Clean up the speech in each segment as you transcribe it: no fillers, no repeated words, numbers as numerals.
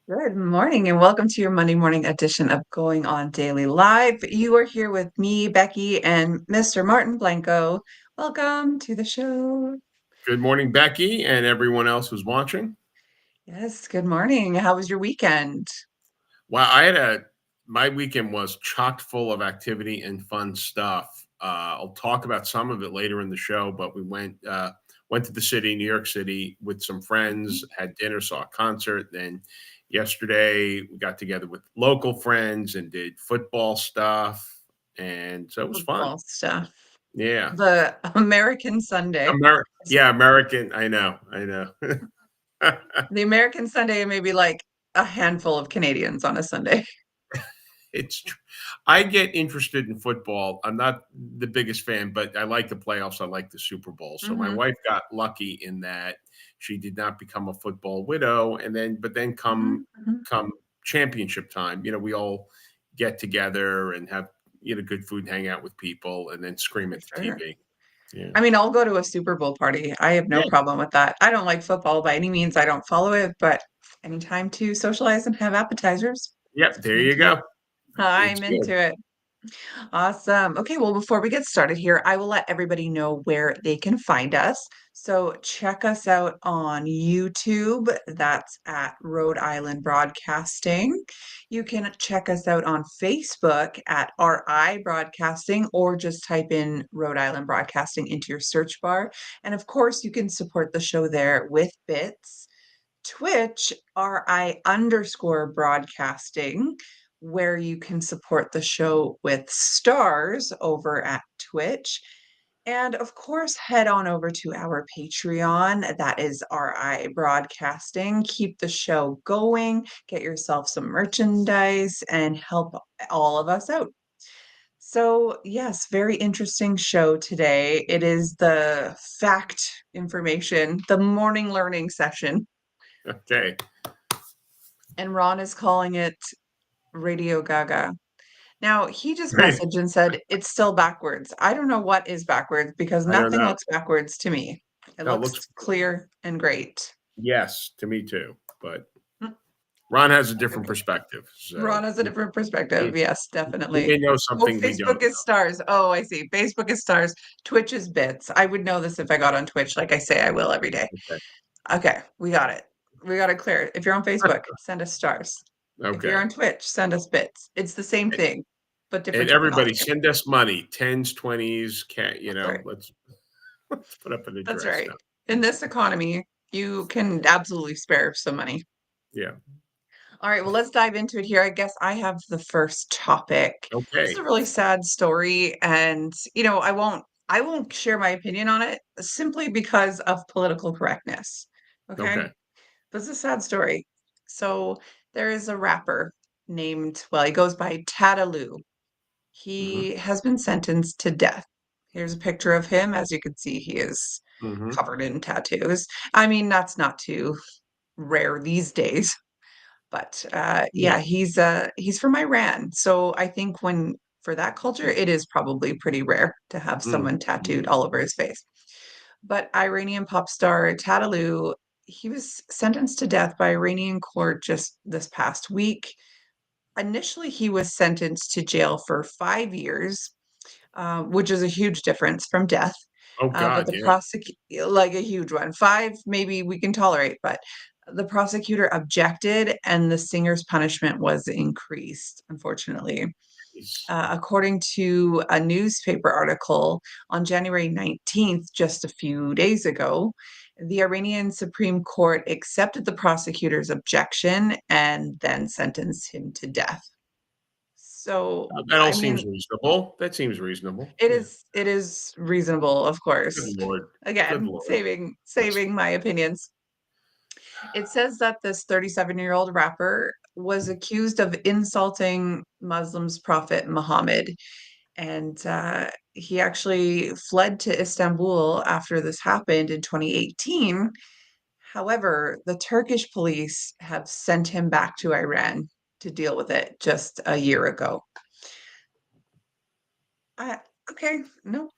Good morning and welcome to your Monday morning edition of Going On Daily Live. You are here with me, Becky, and Mr. Martin Blanco. Welcome to the show. Good morning, Becky, and everyone else who's watching. Yes, good morning. How was your weekend? Wow, my weekend was chock full of activity and fun stuff. I'll talk about some of it later in the show, but we went to the city, New York City, with some friends, Mhm. had dinner, saw a concert. Then yesterday we got together with local friends and did football stuff, and so it was fun. Football stuff. Yeah, The American Sunday. American. I know. The American Sunday may be like a handful of Canadians on a Sunday. It's tr I get interested in football. I'm not the biggest fan, but I like the playoffs. I like the Super Bowl. So my Hmm. wife got lucky in that she did not become a football widow, and then Hmm. Hmm. come championship time, we all get together and have, good food and hang out with people and then scream For at the sure. TV. Yeah. I mean, I'll go to a Super Bowl party. I have no Yeah. problem with that. I don't like football by any means. I don't follow it, but anytime to socialize and have appetizers, Yep, there I'm you into it. go. It's I'm good. into it. Awesome. Okay, well, before we get started here, I will let everybody know where they can find us. So check us out on YouTube. That's at Rhode Island Broadcasting. You can check us out on Facebook at RI Broadcasting, or just type in Rhode Island Broadcasting into your search bar. And of course, you can support the show there with bits. Twitch, RI_broadcasting, where you can support the show with stars over at Twitch. And of course, head on over to our Patreon. That is RI Broadcasting. Keep the show going, get yourself some merchandise, and help all of us out. So, yes, very interesting show today. It is the fact information, the morning learning session, Okay. and Ron is calling it Radio Gaga. Now, he just Great. messaged and said it's still backwards. I don't know what is backwards because I don't nothing know. looks backwards to me. It No, it looks looks clear and great. yes, to me too, but Mm. Ron has a different Okay. perspective, Ron so has a different perspective. he Yes, he definitely. may know Oh, something we don't Facebook is stars. Oh, I see. Facebook is stars. Twitch is bits. I would know this if I got on Twitch, like I say I will every day. know. Okay, we got it. We got it clear. If you're on Facebook, send us stars. If you're Okay. on Twitch, send us bits. It's the same And thing, but different and everybody technology. send us money, 10s, 20s, can That's right. let's put up an That's address right. now. In this economy, you can absolutely spare some money. Yeah. All right, well, let's dive into it here. I guess I have the first topic. This is a Okay. really sad story, and I won't share my opinion on it simply because of political correctness. Okay? Okay. This is a sad story. So there is a rapper named, well, he goes by Tadaloo. Mhm. He has been sentenced to death. Here's a picture of him. As you can see, he is Mhm. covered in tattoos. I mean, that's not too rare these days, but Yeah. yeah, he's from Iran. So I think when for that culture, it is probably pretty rare to have Mm. someone Mhm. tattooed all over his face. But Iranian pop star Tadaloo, he was sentenced to death by Iranian court just this past week. Initially, he was sentenced to jail for 5 years, which is a huge difference from death. Oh But god, the yeah. like a huge one. Five, maybe we can tolerate, but the prosecutor objected and the singer's punishment was increased, unfortunately. He's According to a newspaper article on January 19th, just a few days ago, the Iranian Supreme Court accepted the prosecutor's objection and then sentenced him to death. So, that all I seems mean, reasonable. That seems reasonable. it Yeah. is reasonable, of Good course. lord. Good Again, lord. That's saving my opinions. It says that this 37-year-old rapper was accused of insulting Muslims prophet Muhammad, and he actually fled to Istanbul after this happened in 2018. However, the Turkish police have sent him back to Iran to deal with it just a year ago. I Okay, no,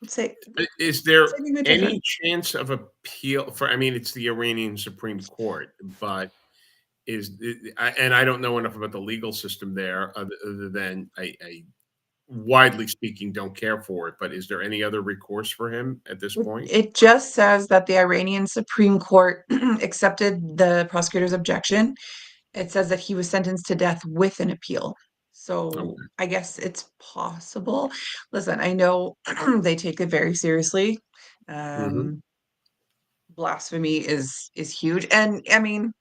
Is there saving my judgment. any chance of appeal for I mean, it's the Iranian Supreme Court, but and I don't know enough about the legal system there other than I widely speaking don't care for it. But is there any other recourse for him at this point? It just says that the Iranian Supreme Court accepted the prosecutor's objection. It says that he was sentenced to death with an appeal. So Okay. I guess it's possible. Listen, I know they take it very seriously. Hmm. Um, Blasphemy is huge. And I mean,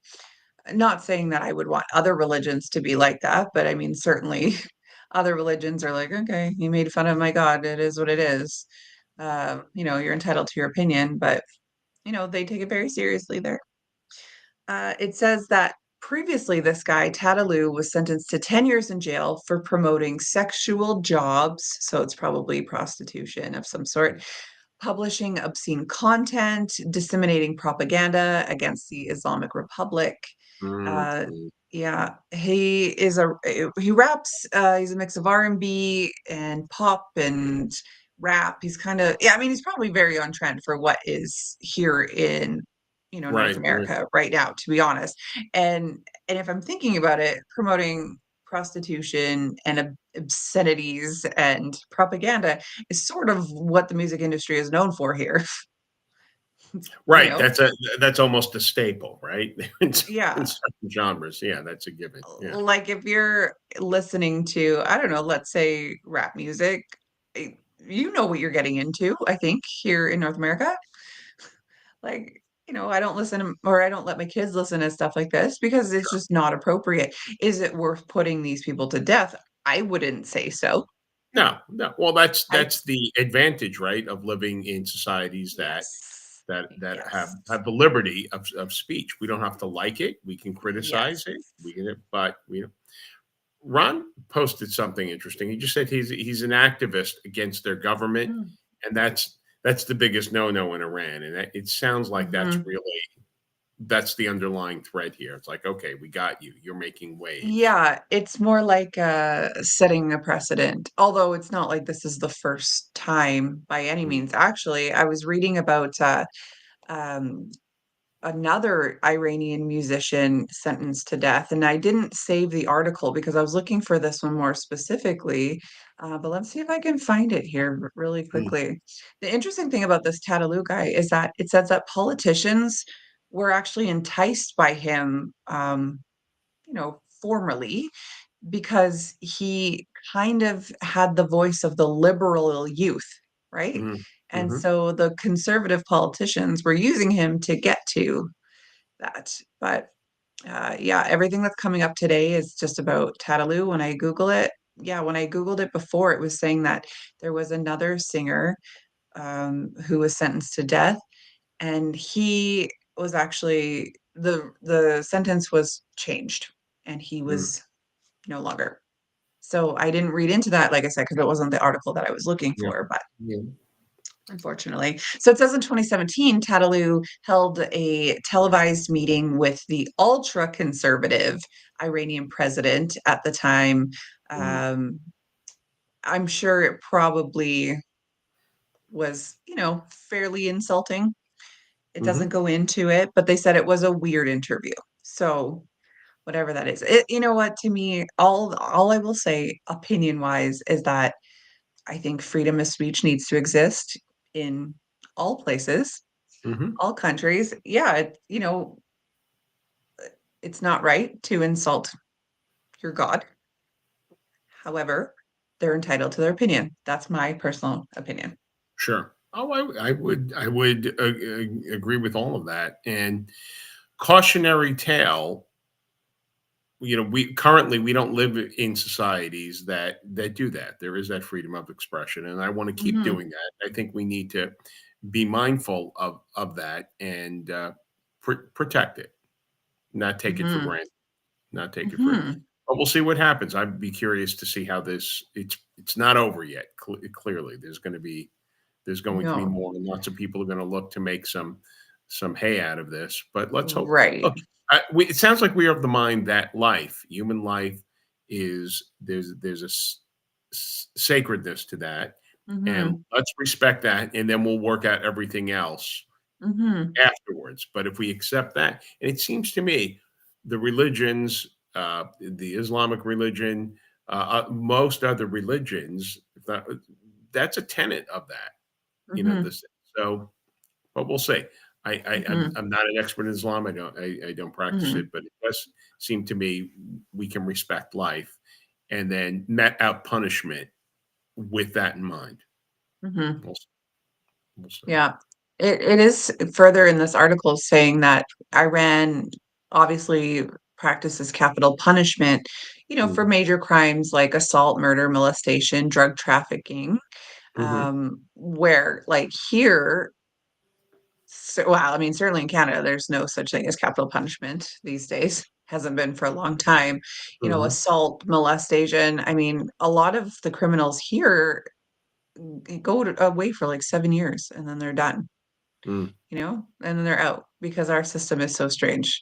not saying that I would want other religions to be like that, but I mean, certainly other religions are like, okay, you made fun of my God. It is what it is. You're entitled to your opinion, but they take it very seriously there. It says that previously this guy, Tadaloo, was sentenced to 10 years in jail for promoting sexual jobs. So it's probably prostitution of some sort, publishing obscene content, disseminating propaganda against the Islamic Republic. Uh, Mm-hmm. yeah, he raps. He's a mix of R&B and pop and rap. He's kind of yeah. I mean, he's probably very on trend for what is here in North Right. Right. America right now, to be honest. And if I'm thinking about it, promoting prostitution and obscenities and propaganda is sort of what the music industry is known for here. you Right. know, That's almost a staple, right? In yeah. certain genres, yeah, that's a given. Yeah. Like if you're listening to, I don't know, let's say rap music, you know what you're getting into, I think, here in North America. Like, I don't listen or I don't let my kids listen to stuff like this because it's just not appropriate. Is it worth putting these people to death? I wouldn't say so. No, no. Well, that's I, that's the advantage, right, of living in societies that yes, that yes, have the liberty of speech. We don't have to like it. We can yes. criticize it. We can, but Ron posted something interesting. He just said he's an activist against their government, Mhm. and that's the biggest no-no in Iran. And it sounds like Mhm. that's the underlying thread here. It's like, okay, we got you. You're making waves. Yeah, it's more like setting a precedent, although it's not like this is the first time by any Mm, means. Actually, I was reading about um, another Iranian musician sentenced to death, and I didn't save the article because I was looking for this one more specifically. But let's see if I can find it here really mm, quickly. The interesting thing about this Tadaloo guy is that it says that politicians were actually enticed by him, formerly because he kind of had the voice of the liberal youth, right? mm, And mhm, so the conservative politicians were using him to get to that. But yeah, everything that's coming up today is just about Tadaloo when I Google it. Yeah, when I Googled it before, it was saying that there was another singer who was sentenced to death, and he was actually the sentence was changed, and he mm, was no longer. So I didn't read into that, like I said, because it wasn't the article that I was looking yeah, for, but yeah, unfortunately. So it says in 2017, Tadalou held a televised meeting with the ultra conservative Iranian president at the time. mm, Um, I'm sure it probably was, fairly insulting. It doesn't mhm, go into it, but they said it was a weird interview. So whatever that is, you know what? To me, all I will say, opinion wise, is that I think freedom of speech needs to exist in all places, mhm. all countries. Yeah, it's not right to insult your God. However, they're entitled to their opinion. That's my personal opinion. Sure. Oh, I would agree with all of that. And cautionary tale, we don't live in societies that do that. There is that freedom of expression, and I want to keep Hmm. doing that. I think we need to be mindful of that and protect it, not take it for Hmm. granted, not take it for. Hmm. But we'll see what happens. I'd be curious to see how this. It's not over yet. Clearly, there's going to be No. more, and lots of people are going to look to make some hay out of this. But let's hope. Right. Look, it sounds like we are of the mind that human life, is there's sacredness to that, and Hmm. let's respect that, and then we'll work out everything else Hmm. afterwards. But if we accept that, and it seems to me the religions, the Islamic religion, most other religions, that's a tenet of that, Mhm. this. So, but we'll see. Mhm. I'm not an expert in Islam. I don't practice it, Mhm. but it does seem to me we can respect life and then met out punishment with that in mind. Mhm. We'll, we'll see. Yeah. It is further in this article saying that Iran obviously practices capital punishment, for Mm, major crimes like assault, murder, molestation, drug trafficking, mhm, where like here, so, well, I mean, certainly in Canada, there's no such thing as capital punishment these days. Hasn't been for a long time. mhm, Assault, molestation. I mean, a lot of the criminals here away for like 7 years and then they're done, mm, and then they're out because our system is so strange.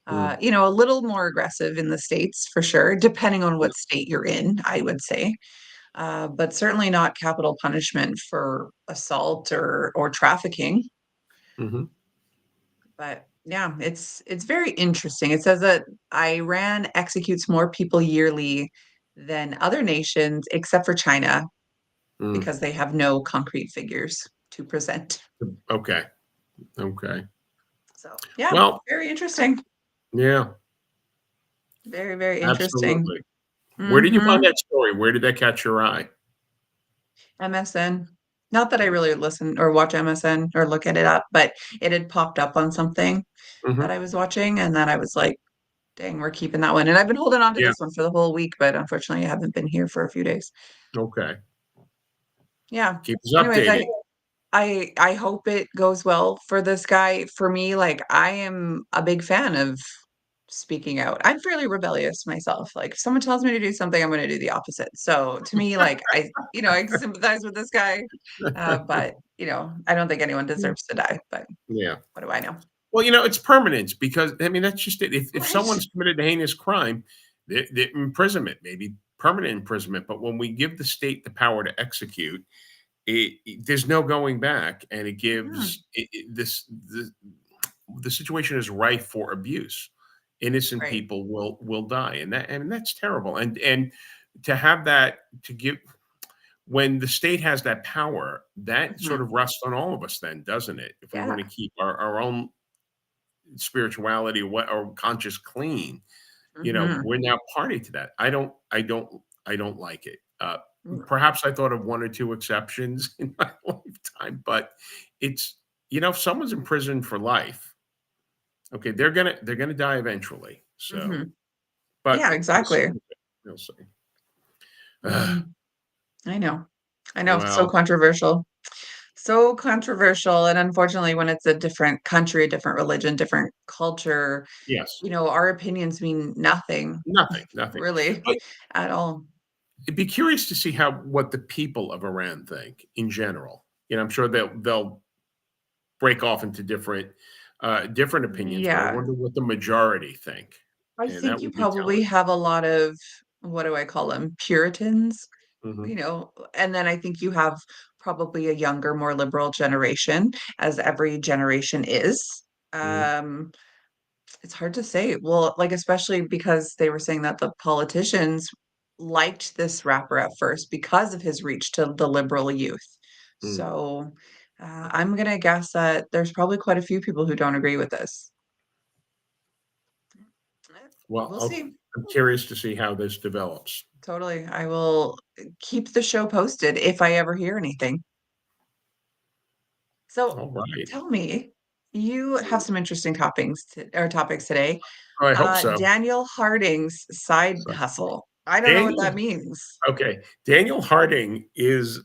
mm. A little more aggressive in the States for sure, depending on Yeah. what state you're in, I would say. But certainly not capital punishment for assault or trafficking. Mhm, But yeah, it's very interesting. It says that Iran executes more people yearly than other nations, except for China, mm. because they have no concrete figures to present. Okay. Okay. So yeah, Well, very interesting. yeah, Very, very interesting. absolutely. Where did you find Mm-hmm. that story? Where did that catch your eye? MSN. Not that I really listen or watch MSN or look at it up, but it had popped up on something that Mhm. I was watching, and then I was like, dang, we're keeping that one. And I've been holding on to Yeah. this one for the whole week, but unfortunately I haven't been here for a few days. Okay. Yeah. Keep us Anyways, updated. I hope it goes well for this guy. For me, like I am a big fan of speaking out. I'm fairly rebellious myself. Like if someone tells me to do something, I'm going to do the opposite. So to me, like I sympathize with this guy. But I don't think anyone deserves to die. But Yeah. what do I know? Well, it's permanence because I mean that's just it. If Right. someone's committed a heinous crime, the imprisonment, maybe permanent imprisonment. But when we give the state the power to execute, there's no going back, and it Mhm. gives the situation is rife for abuse. Innocent Right. people will die, and that's terrible. And to have that to give when the state has that power, that sort Mhm. of rests on all of us, then, doesn't it? If we want Yeah. to keep our own spirituality or conscious clean, Mhm. we're now party to that. I don't like it. Mm. Perhaps I thought of one or two exceptions in my lifetime, but it's if someone's in prison for life, okay, they're gonna die eventually. So, Mhm. Yeah, but we'll see. exactly. We'll see. Mhm. I know. I know. So Well, controversial. So controversial. And unfortunately, when it's a different country, a different religion, different culture, yes, our opinions mean nothing, nothing, nothing. really, But at all. it'd be curious to see how what the people of Iran think in general. I'm sure they'll break off into different opinions, but I Yeah. wonder what the majority think, I and that think you would be probably telling. have a lot of, what do I call them? Puritans, Mhm, and then I think you have probably a younger, more liberal generation, as every generation is. mhm, Um, It's hard to say. Well, like, especially because they were saying that the politicians liked this rapper at first because of his reach to the liberal youth. mm. So, I'm gonna guess that there's probably quite a few people who don't agree with this. Well, We'll okay. see. I'm curious to see how this develops. Totally. I will keep the show posted if I ever hear anything. So, All right. tell me, you have some interesting topics today. Oh, I hope so. Daniel Harding's side So, hustle. I don't know what Daniel that means. okay, Daniel Harding is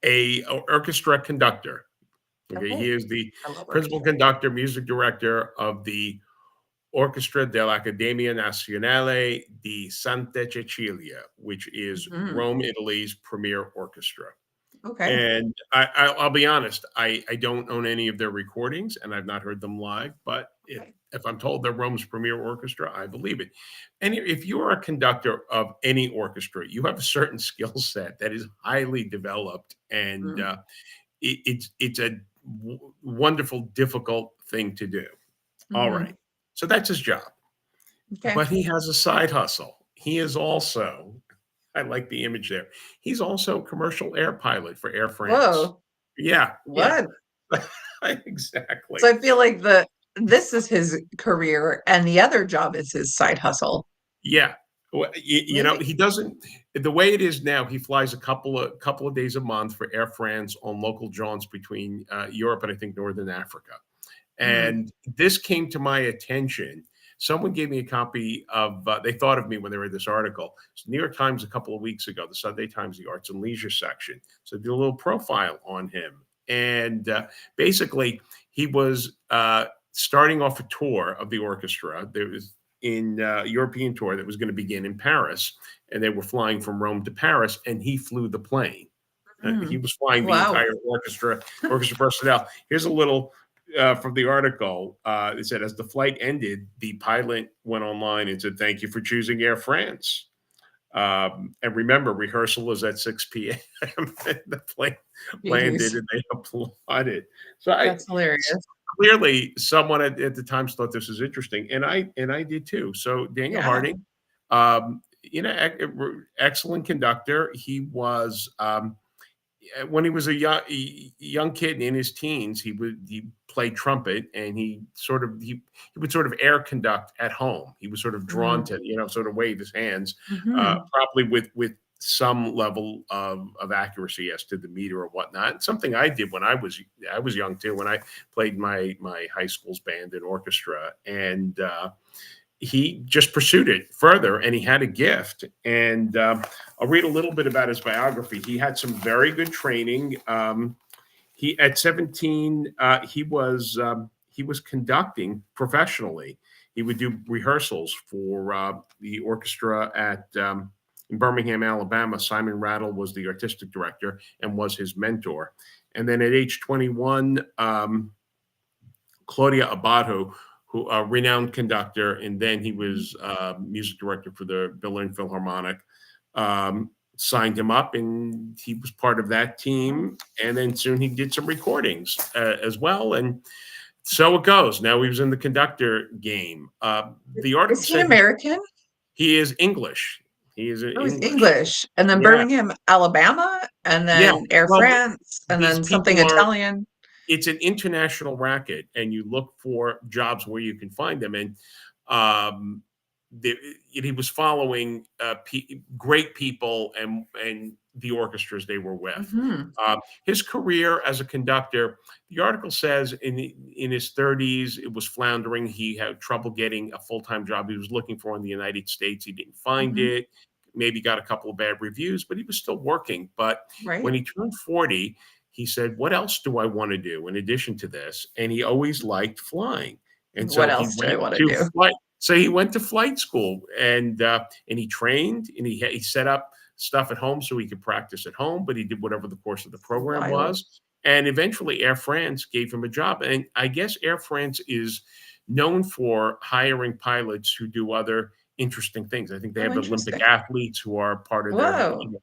a orchestra conductor. Okay, he Okay. is the I love principal orchestra. conductor, music director of the Orchestra dell'Accademia Nazionale di Santa Cecilia, which is Mhm. Rome, Italy's premier orchestra. Okay. And I'll be honest, I don't own any of their recordings, and I've not heard them live. But if Okay. if I'm told they're Rome's premier orchestra, I believe it. And if you are a conductor of any orchestra, you have a certain skill set that is highly developed, and Mm. it's a wonderful, difficult thing to do. All right, Mhm. so that's his job. Okay. but he has a side hustle. He is also, I like the image there. He's also a commercial air pilot for Air France. Whoa. Yeah, yeah. What? Exactly. So I feel like this is his career and the other job is his side hustle. Yeah. Well, Maybe. he doesn't the way it is now, he flies a couple of days a month for Air France on local jaunts between Europe and I think Northern Africa. Mm, And this came to my attention. Someone gave me a copy of, they thought of me when they read this article. It's New York Times a couple of weeks ago, the Sunday Times, the Arts and Leisure section. So I did a little profile on him. And basically, he was starting off a tour of the orchestra. There was in European tour that was going to begin in Paris, and they were flying from Rome to Paris, and he flew the plane. He mm. was flying the Wow. entire orchestra personnel. Here's a little from the article. It said, as the flight ended, the pilot went online and said, "Thank you for choosing Air France." And remember, rehearsal was at 6 p.m. The plane landed Jeez. and they applauded. So I That's hilarious. clearly someone at the Times thought this was interesting, and I did too. So Daniel Yeah. Harding, excellent conductor. He was when he was a young kid in his teens, he played trumpet and he would sort of air conduct at home. He was sort of drawn Mm, to sort of wave his hands, mhm. probably with some level of accuracy as to the meter or whatnot. Something I did when I was young too. When I played my high school's band and orchestra, and he just pursued it further and he had a gift. And I'll read a little bit about his biography. He had some very good training. He at 17, he was conducting professionally. He would do rehearsals for the orchestra at in Birmingham, Alabama. Simon Rattle was the artistic director and was his mentor. And then at age 21, Claudia Abbado, who a renowned conductor, and then he Mhm. was music director for the Berlin Philharmonic. Signed him up, and he was part of that Oh. team. And then soon he did some recordings as well. And so it goes. Now he was in the conductor game. The Is article he said American? he is English. He is Oh, he's English. English. And then Yeah, Birmingham, Alabama, and yeah. then Air Well, France, and these then something people are Italian. it's an international racket, and you look for jobs where you can find them. And um, the, he was following great people and the orchestras they were with. Mhm, His career as a conductor, the article says in his 30s, it was floundering. He had trouble getting a full time job he was looking for in the United States. He didn't find mhm. it. Maybe got a couple of bad reviews, but he was still working. But when Right? he turned 40, he said, "What else do I want to do in addition to this?" And he always liked flying, and What so he else do I went wanna to do? flight. So he went to flight school, and he trained, and he set up stuff at home so he could practice at home. But he did whatever the course of the program Wild. was, and eventually Air France gave him a job. And I guess Air France is known for hiring pilots who do other interesting things. I think they Oh, have Olympic interesting. athletes who are part of their Whoa.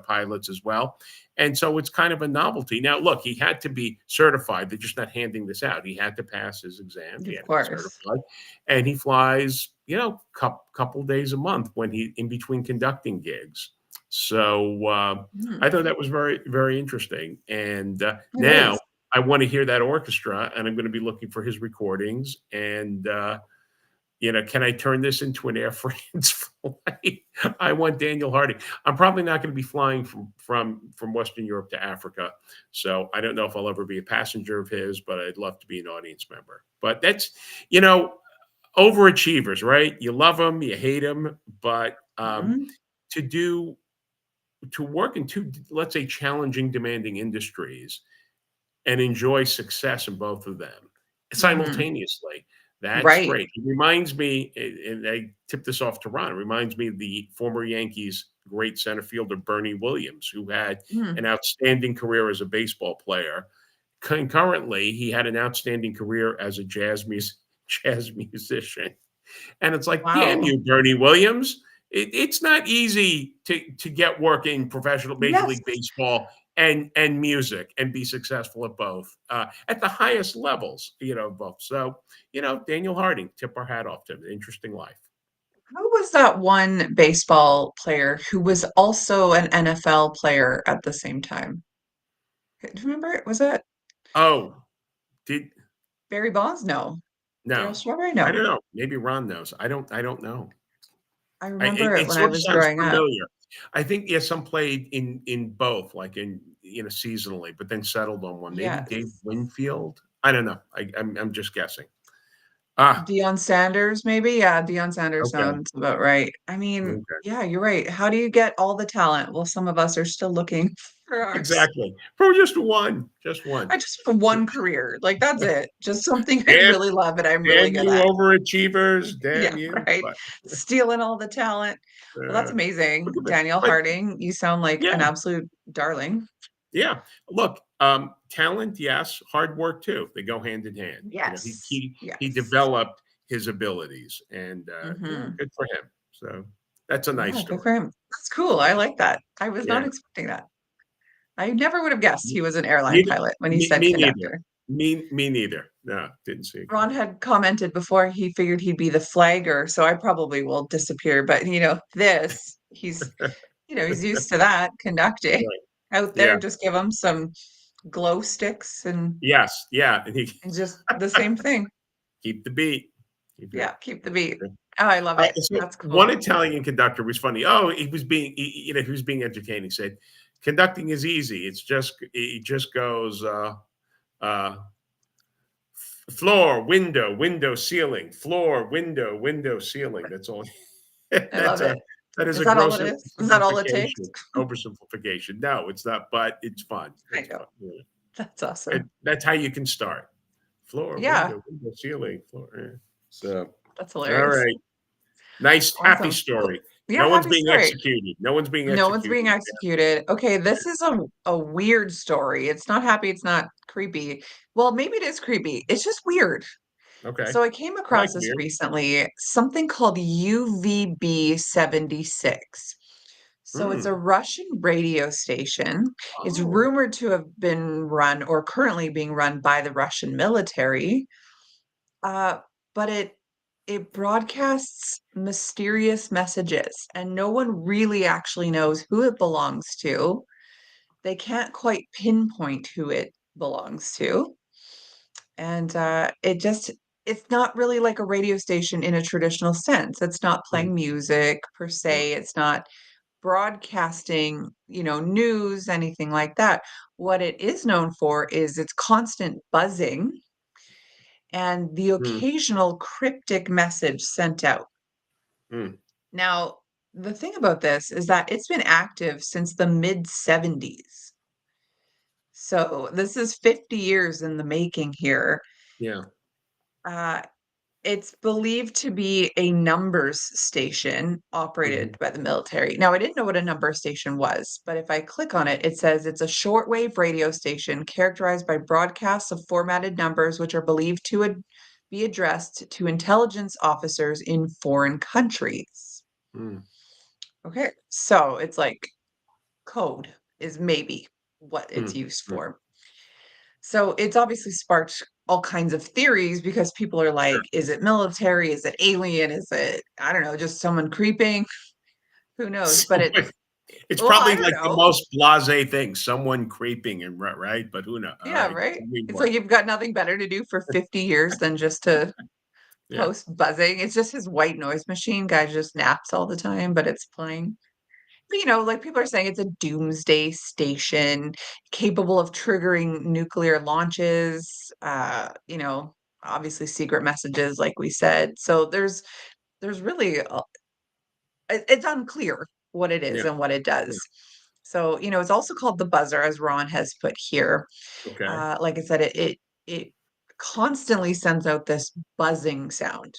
pilots as well. And so it's kind of a novelty. Now, look, he had to be certified. They're just not handing this out. He had to pass his exams. He Of had to be course. certified, and he flies, couple days a month when he in between conducting gigs. So Mm, I thought that was very, very interesting. And it now is. I want to hear that orchestra, and I'm going to be looking for his recordings. And can I turn this into an Air France flight? I want Daniel Harding. I'm probably not going to be flying from Western Europe to Africa, so I don't know if I'll ever be a passenger of his, but I'd love to be an audience member. But that's you know overachievers, right? You love them, you hate them, but Mhm, to do to work in two, let's say, challenging, demanding industries and enjoy success in both of them mhm. simultaneously. That's Right. great. It reminds me, and I tip this off to Ron, it reminds me of the former Yankees great center fielder Bernie Williams, who had Mm, an outstanding career as a baseball player. Concurrently, he had an outstanding career as a jazz musician. And it's like, damn wow. you, Bernie Williams. It's not easy to get work in professional Major Yes. League Baseball and music and be successful at both at the highest levels, both. So, Daniel Harding, tip our hat off to him. Interesting life. Who was that one baseball player who was also an NFL player at the same time? Do you remember? Was that Oh, did Barry Bonds? No. Daryl no. Strawberry? I No. don't know. Maybe Ron knows. I don't know. I It, remember it it when I sort of was sounds growing up. familiar. I think, yeah, some played in both, like in seasonally, but then settled on one. Maybe Dave Yes. Winfield. I don't know. I'm just guessing. Ah, Deion Sanders, maybe? Yeah, Deion Sanders okay, sounds about right. I mean, okay, yeah, you're right. How do you get all the talent? Well, some of us are still looking for ours. exactly. For just one. I just have one career. Like that's it. Just something I Damn, really love and I'm really damn good you, at. overachievers! Yeah, Damn you! right. But Stealing all the talent. Well, that's amazing. Daniel but Harding, you sound like yeah, an absolute darling. yeah. Look, talent, yes. Hard work too. They go hand in hand. He Yes. he Yes. developed his abilities, and Hmm. good for him. So that's a nice Yeah, good story. for him. That's cool. I like that. I was not Yeah. expecting that. I never would have guessed he was an airline Neither, pilot when he me, said me neither. conductor. Me neither. No, didn't see it Ron coming. had commented before he figured he'd be the flagger, so I probably will disappear. But this, he's used to that conducting Right. out Yeah. there. Just give him some glow sticks Yes. Yeah. And he and just the same thing. keep the beat. Keep it. Yeah, keep the beat. Oh, I love it. So That's one cool. Italian conductor was funny. Oh, he was being entertaining. He said, "Conducting is easy. It just goes uh, floor, window, window, ceiling, floor, window, window, ceiling." That's all. I love it. That is Is a that all gross it is? Is that all it takes? oversimplification. Oversimplification. No, it's not. But it's fun. I It's know. fun. Yeah. That's awesome. That's how you can start. Floor, Yeah, window, window, ceiling, floor. So, that's all hilarious. right. Nice, happy Awesome. Well, story. yeah, No one's happy being story. executed. No one's being No one's being executed. executed. Okay, this is a weird story. It's not happy, it's not creepy. Well, maybe it is creepy. It's just weird. Okay. So I came I like across this weird. recently, something called UVB-76. So it's a Hmm. Russian radio station. It's Oh. rumored to have been run or currently being run by the Russian military. Uh, but it broadcasts mysterious messages, and no one really actually knows who it belongs to. They can't quite pinpoint who it belongs to. And it's not really like a radio station in a traditional sense. It's not Hmm. playing music per Yeah. se. It's not broadcasting, news, anything like that. What it is known for is its constant buzzing and the Hmm. occasional cryptic message sent out. Hmm. Now, the thing about this is that it's been active since the mid 70s. So this is 50 years in the making here. Yeah. Uh, it's believed to be a numbers station Hmm. operated by the military. Now, I didn't know what a number station was, but if I click on it, it says it's a shortwave radio station characterized by broadcasts of formatted numbers, which are believed to be addressed to intelligence officers in foreign countries. Hmm. Okay, so it's like code is maybe what Hmm. it's used Hmm. for. So it's obviously sparked all kinds of theories because people are Sure. like, is it military? Is it alien? Is it, I don't know, just someone creeping? Who knows? But It's well, probably I don't like the know. most blasé thing. Someone creeping and right, but who knows? All Yeah, right. right. Tell me It's like more. you've got nothing better to do for 50 years than just to Yeah. post buzzing. It's just his white noise machine. Guy just naps all the time, but it's playing. But, like people are saying it's a doomsday station capable of triggering nuclear launches, obviously secret messages, like we said. So there's really it's unclear what it is Yeah. and what it Yeah. does. So, it's also called the buzzer, as Ron has put here. Okay. Like I said, it constantly sends out this buzzing sound.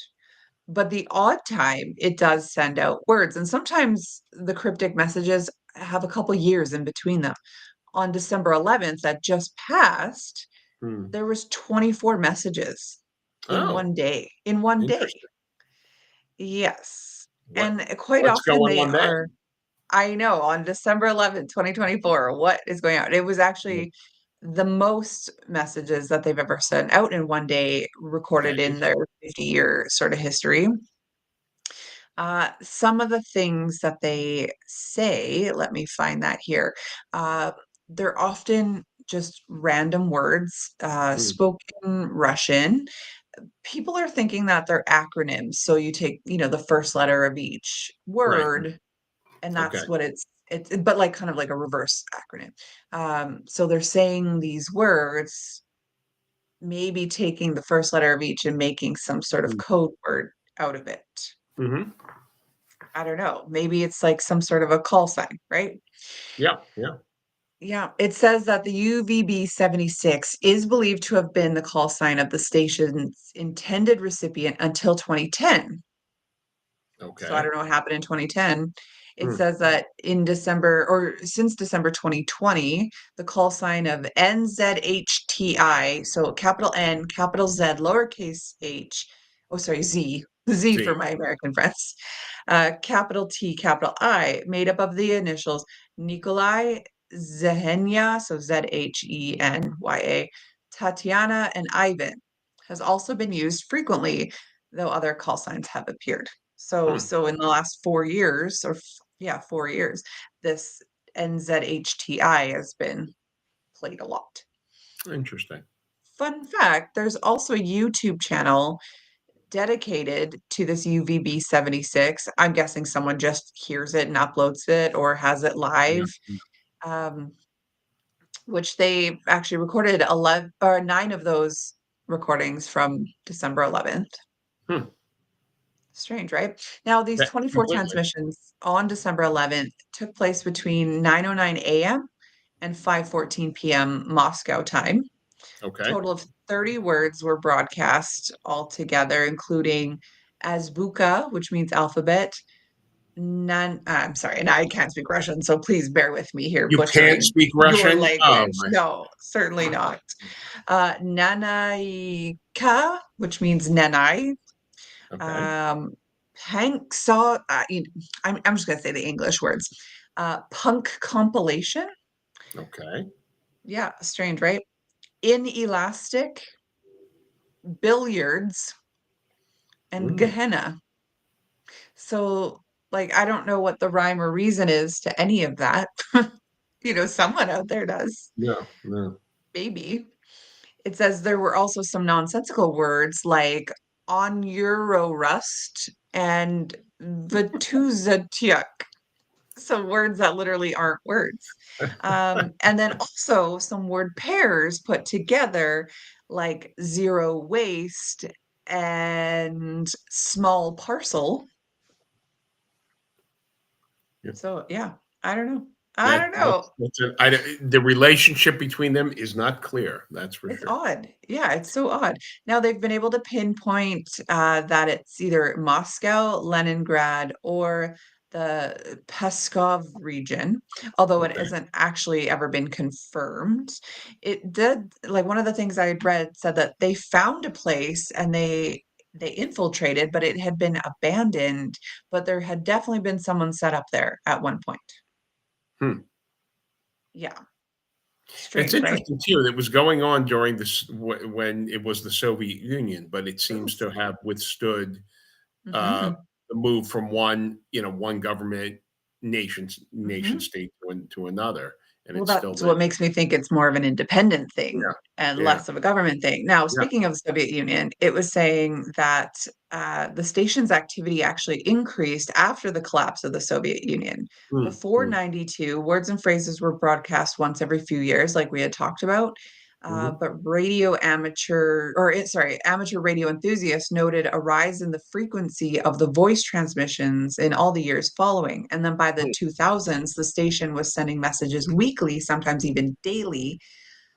But the odd time it does send out words, and sometimes the cryptic messages have a couple years in between them. On December 11th that just passed, Hmm. there was 24 messages in Oh, one day. In one day. interesting. Yes. What And quite what's often going they on are there? I know, on December 11th, 2024, what is going on? It was Yeah. actually the most messages that they've ever sent out in one day recorded Okay. in their 50-year sort of history. Some of the things that they say, let me find that here. Uh, they're often just random words, Mm. spoken Russian. People are thinking that they're acronyms. So you take, the first letter of each Right. word, and Okay. that's what it's but like kind of like a reverse acronym. So they're saying these words, maybe taking the first letter of each and making some sort of Mm. code word out of it. Mhm. I don't know. Maybe it's like some sort of a call sign, right? Yeah, yeah. Yeah, it says that the UVB-76 is believed to have been the call sign of the station's intended recipient until 2010. So I Okay. don't know what happened in 2010. It Mm. says that in December or since December 2020, the call sign of NZHTI, so capital N, capital Z, lowercase h, oh, sorry, Z, Z for See. my American friends, capital T, capital I, made up of the initials Nikolai, Zhenya, so Zhenya, Tatiana, and Ivan, has also been used frequently, though other call signs have appeared. So Hmm. so in the last 4 years yeah, 4 years, this NZHTI has been played a lot. Interesting. Fun fact, there's also a YouTube channel dedicated to this UVB-76. I'm guessing someone just hears it and uploads it or has it Yeah. live, um, which they actually recorded 11 or 9 of those recordings from December 11th. Hmm. Strange, right? Now, these That 24 completely. transmissions on December 11th took place between 9:09 a.m. and 5:14 p.m. Moscow time. Okay. Total of 30 words were broadcast altogether, including azbuka, which means alphabet. I'm sorry, and I can't speak Russian, so please bear with me here You can't butchering speak your Russian? Oh language. my. No, certainly not. Nanaika, which means Nenai, Okay. um, Hank saw, I'm just going to say the English words. Punk compilation. Okay. Yeah, strange, right? Inelastic, billiards, and Mm. Gehenna. So, like, I don't know what the rhyme or reason is to any of that. Someone out there does. No, no. Maybe. It says there were also some nonsensical words like on Eurorust and Vatuzatiuk. Some words that literally aren't words. And then also some word pairs put together, like zero waste and small parcel. Yeah. So yeah, I don't know. I That don't know. that's a, the relationship between them is not clear. That's for It's sure. odd. Yeah, it's so odd. Now they've been able to pinpoint that it's either Moscow, Leningrad, or the Peskov region, although it Okay. hasn't actually ever been confirmed. It did, like one of the things I had read said that they found a place and they infiltrated, but it had been abandoned, but there had definitely been someone set up there at one point. Hmm. Yeah, It's strange, right? interesting too. That was going on during this when it was the Soviet Union, but it seems Yes. to have withstood uh, Hmm. the move from one government nation Hmm. state to another, and Well, it's still that's there. what makes me think it's more of an independent thing Yeah, and yeah, less of a government thing. Now, yeah. speaking of the Soviet Union, it was saying that the station's activity actually increased after the collapse of the Soviet Union. Mm, Before mm, 92, words and phrases were broadcast once every few years, like we had talked about. mhm, But amateur radio enthusiasts noted a rise in the frequency of the voice transmissions in all the years following. And then by the mm, 2000s, the station was sending messages weekly, sometimes even daily.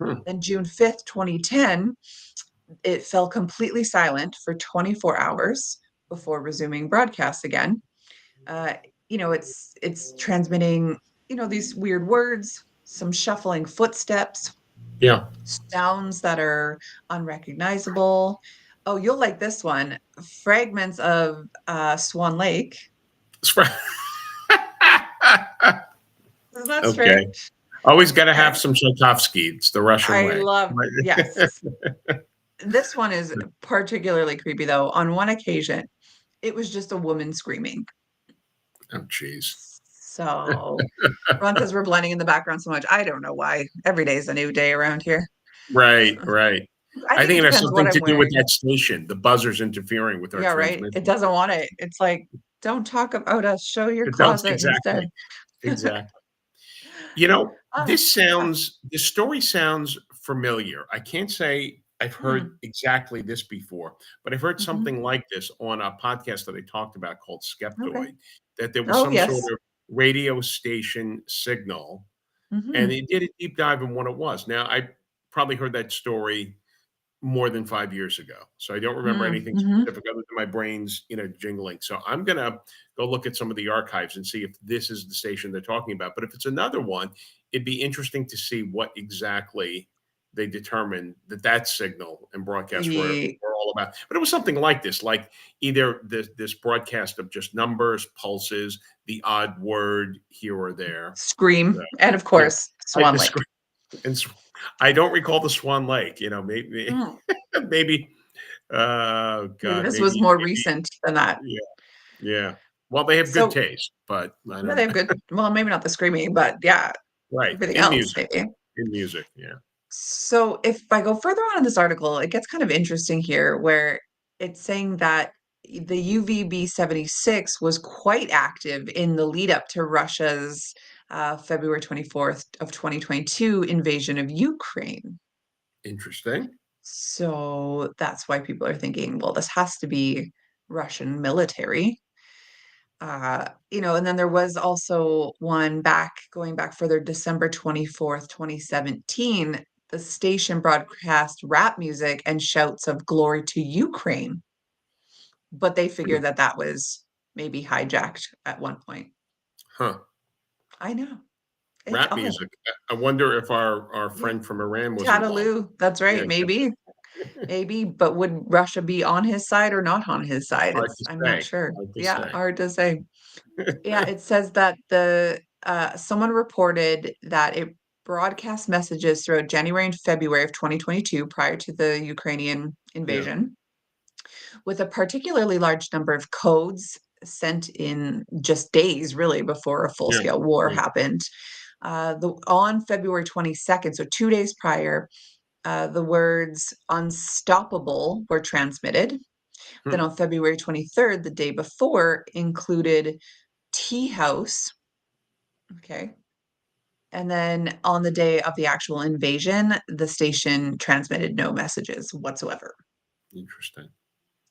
mm. Then June 5th, 2010, it fell completely silent for 24 hours before resuming broadcasts again. Uh, it's transmitting, these weird words, some shuffling footsteps, Yeah. sounds that are unrecognizable. Oh, you'll like this one. Fragments of Swan Lake. That's fair. Okay. Always got to have Okay. some Tchaikovsky. It's the Russian I way. love, Right. yes. This one is particularly creepy though. On one occasion, it was just a woman screaming. Oh, jeez. So Ron says we're blending in the background so much. I don't know why. Every day is a new day around here. Right, right. I I think think it it has depends what something I'm to do with wearing. that station. The buzzer's interfering with our Yeah, right. It transmission. doesn't want it. It's like, don't talk about us. Show your It does closet instead. exactly, exactly. You know, Ah, yeah. this story sounds familiar. I can't say I've heard Hmm. exactly this before, but I've heard Hmm. something like this on a podcast that I talked about called Okay. Skeptoid, that there was Oh, some sort yes. of radio station signal, and Hmm. it did a deep dive in what it was. Now, I probably heard that story more than 5 years ago. So I don't remember anything Mm-hmm. specific other than my brain's, jingling. So I'm gonna go look at some of the archives and see if this is the station they're talking about. But if it's another one, it'd be interesting to see what exactly they determined that signal and broadcast were all about. But it was something like this, like either this broadcast of just numbers, pulses, the odd word here or there. Uh, Scream. And of yeah, course, I Swan Lake. describe. And I don't recall the Swan Lake. Maybe Mm. maybe Maybe God, this was more maybe recent than that. yeah, yeah. Well, they have good So, taste, but I yeah, they don't have know. good, well, maybe not the screaming, but yeah, Right, everything else, maybe. in music, yeah. So if I go further on in this article, it gets kind of interesting here where it's saying that the UVB-76 was quite active in the lead up to Russia's February 24th of 2022 invasion of Ukraine. Interesting. So that's why people are thinking, well, this has to be Russian military. And then there was also one going back further, December 24th, 2017. The station broadcast rap music and shouts of glory to Ukraine, but they Hmm, figured that that was maybe hijacked at one point. huh. I know. It's Rap all, music. I wonder if our yeah. friend from Iran was involved. Tattaloo. That's Yeah, right. Maybe, maybe. But would Russia be on his side or not on his side? hard to I'm not say, sure. hard to Yeah, say. hard to say. Yeah, it says that the someone reported that it broadcast messages throughout January and February of 2022 prior to the Ukrainian Yeah, invasion, with a particularly large number of codes sent in just days, really, before a yeah, full-scale war yeah. happened. On February 22nd, so 2 days prior, the words unstoppable were transmitted. Then Hmm, on February 23rd, the day before, included tea house. Okay. And then on the day of the actual invasion, the station transmitted no messages whatsoever. interesting.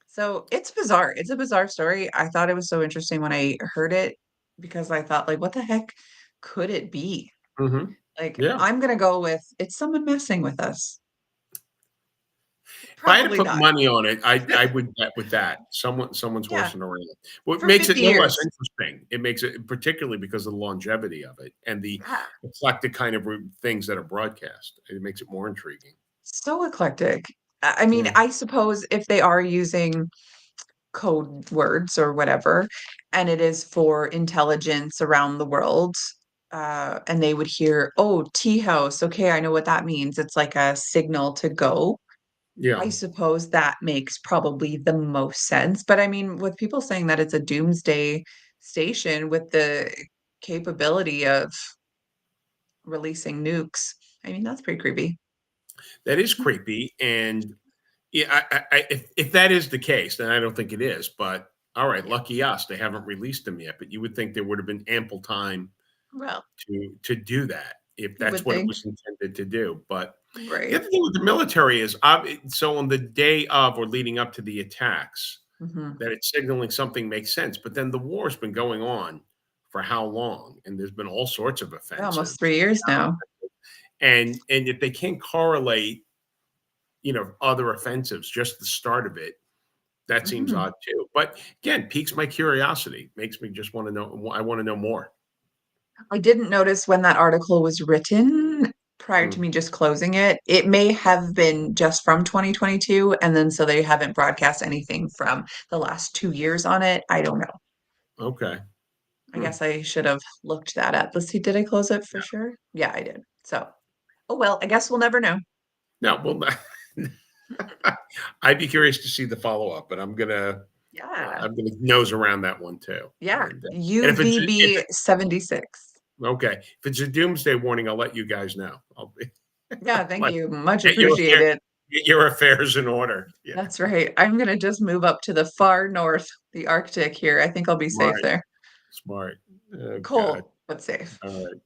So it's bizarre. It's a bizarre story. I thought it was so interesting when I heard it because I thought, like, what the heck could it be? Mhm. Like, Yeah. I'm gonna go with it's someone messing with us. If I had to Probably put not. money on it, I would bet with that. Someone's Yeah, horsing around. What for makes it 50 no less years. interesting, it makes it particularly because of the longevity of it and the Yeah. eclectic kind of things that are broadcast. It makes it more intriguing. So eclectic. I mean, Yeah. I suppose if they are using code words or whatever, and it is for intelligence around the world. And they would hear, oh, tea house. Okay, I know what that means. It's like a signal to go. Yeah. I suppose that makes probably the most sense. But I mean, with people saying that it's a doomsday station with the capability of releasing nukes, I mean, that's pretty creepy. That is creepy. And yeah, if that is the case, then I don't think it is. But all right, Yeah. lucky us, they haven't released them yet. But you would think there would have been ample time Well, to do that if you that's would what it think, was intended to do. But the right? other thing with the military is, so on the day of or leading up to the attacks, Hmm. that it's signaling something makes sense. But then the war's been going on for how long, and there's been all sorts of Almost offensives, 3 years now. and if they can't correlate, other offensives, just the start of it, that seems Mhm. odd too. But again, piques my curiosity, makes me just want to know. I want to know more. I didn't notice when that article was written prior to Hmm. me just closing it. It may have been just from 2022, and then so they haven't broadcast anything from the last 2 years on it. I don't know. Okay. I guess I should have looked that up. Let's see, did I close it for sure? Yeah, I did. So, oh well, I guess we'll never know. No, well, I'd be curious to see the follow-up, but Yeah. I'm gonna nose around that one too. Yeah. And if UVB 76. okay, if it's a doomsday warning, I'll let you guys know. I'll be Yeah, thank like, you. Much get your affair appreciated. get your affairs in order. Yeah, That's right. I'm gonna just move up to the far north, the Arctic here. I think I'll be safe smart, there. smart. Oh god. Cold, but safe. All right.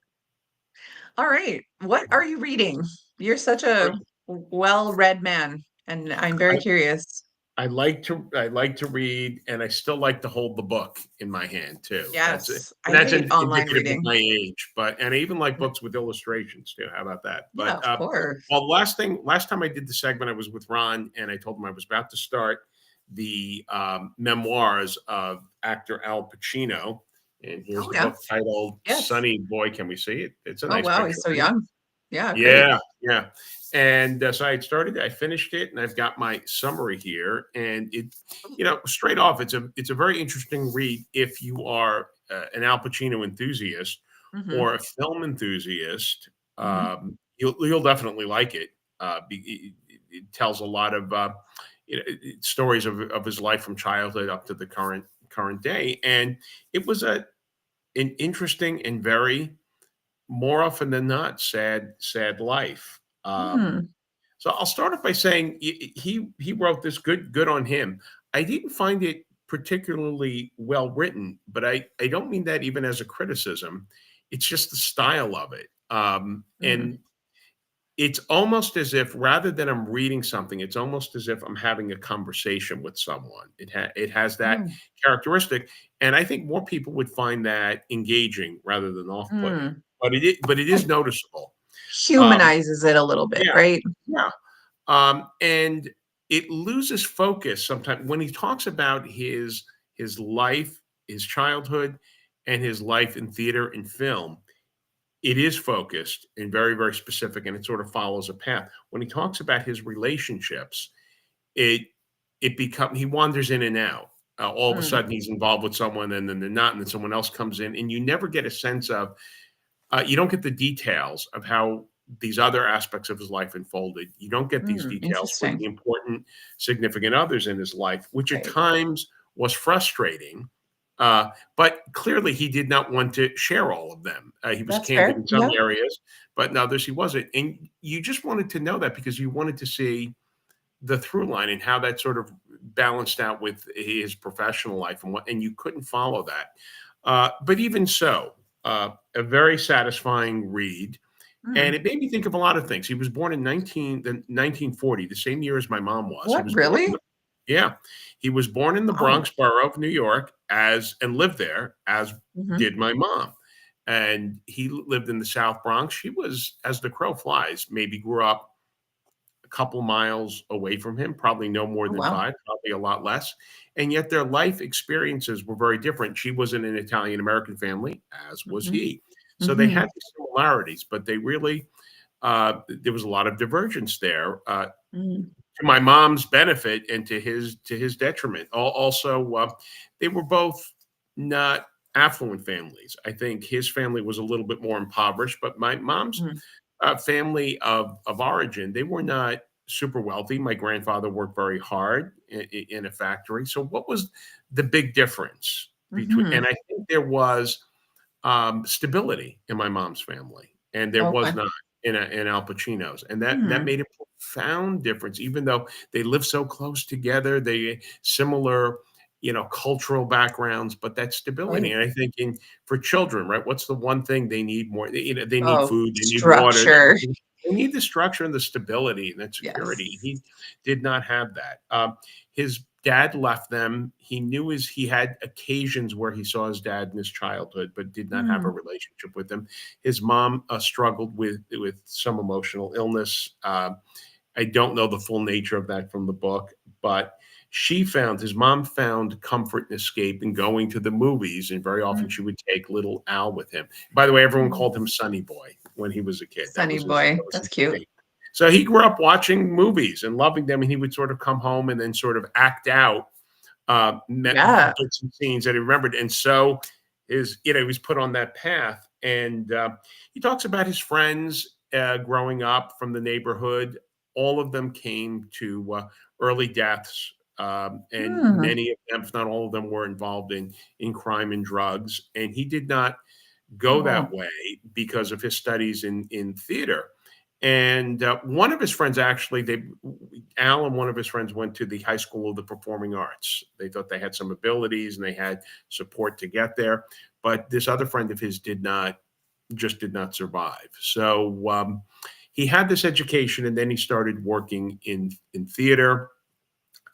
All right. What are you reading? You're such a well-read man, and I'm very curious. I like to read, and I still like to hold the book in my hand too. That's it. Yes, And I that's hate online indicative of reading. my age, but and I even like books with illustrations too. How about that? Yeah, But of course. well, last time I did the segment, I was with Ron, and I told him I was about to start the memoirs of actor Al Pacino. And here's Oh, the yeah. book titled Yes. "Sunny Boy." Can we see it? It's a Oh, nice wow, picture, he's so right? young. Yeah, great. Yeah, yeah. And so I finished it, and I've got my summary here. And straight off, it's a very interesting read if you are an Al Pacino enthusiast Mhm, or a film enthusiast. mhm, You'll definitely like it. It tells a lot of stories of his life from childhood up to the current day, and it was an interesting and very more often than not, sad life. mm, So I'll start off by saying he wrote this. Good on him. I didn't find it particularly well written, but I don't mean that even as a criticism. It's just the style of it. mm, And it's almost as if rather than I'm reading something, it's almost as if I'm having a conversation with someone. It has that mm, characteristic, and I think more people would find that engaging rather than off-putting. mm. But it is Like, noticeable. Um, humanizes it a little bit, yeah, right? yeah, and it loses focus sometimes when he talks about his life, his childhood, and his life in theater and film. It is focused and very, very specific, and it sort of follows a path. When he talks about his relationships, it he wanders in and out. All of a Mm, sudden, he's involved with someone, and then they're not, and then someone else comes in, and you never get a sense of. You don't get the details of how these other aspects of his life unfolded. You don't get these details with interesting. the important, significant others in his life, which at Right. times was frustrating. But clearly, he did not want to share all of them. He was That's candid fair. in some Yeah. areas, but in others, he wasn't. And you just wanted to know that because you wanted to see the through line and how that sort of balanced out with his professional life and you couldn't follow that. But even so, a very satisfying read. And Mm. it made me think of a lot of things. He was born in 1940, the same year as my mom was. He What, was born in really? the, yeah, he was born in the Wow. Bronx borough of New York and lived there, as Mhm, did my mom. And he lived in the South Bronx. She was, as the crow flies, maybe grew up a couple miles away from him, probably no more oh, than wow. five, probably a lot less. And yet their life experiences were very different. She was in an Italian American family, as was Mhm, he. So they mhm, had these similarities, but they really, there was a lot of divergence there. mm, To my mom's benefit and to his detriment. Also, they were both not affluent families. I think his family was a little bit more impoverished, but my mom's mm, family of origin, they were not super wealthy. My grandfather worked very hard in a factory. So, what was the big difference between? And mhm. I think there was stability in my mom's family, and there was Okay. not in Al Pacino's, and that Mm, made a profound difference. Even though they lived so close together, they similar, cultural backgrounds, but that stability. right. And I think for children, right, what's the one thing they need more? They need Oh, food, they need water, structure. they need the structure and the stability and that security. Yes. He did not have that. His dad left them. He knew he had occasions where he saw his dad in his childhood, but did not have a Mm, relationship with him. His mom struggled with some emotional illness. I don't know the full nature of that from the book, but his mom found comfort and escape in going to the movies, and very often mm, she would take little Al with him. By the way, everyone mm. called him Sonny Boy when he was a kid. Sunny boy. That was That's his cute. nickname. So he grew up watching movies and loving them, and he would sort of come home and then sort of act out Yeah. bits and scenes that he remembered. And so he was put on that path. And he talks about his friends growing up from the neighborhood. All of them came to early deaths, and Hmm. many of them, if not all of them, were involved in crime and drugs. And he did not go that Oh. way because of his studies in theater. And one of his friends, actually, Al and one of his friends went to the High School of the Performing Arts. They thought they had some abilities and they had support to get there. But this other friend of his did not survive. So he had this education, and then he started working in theater,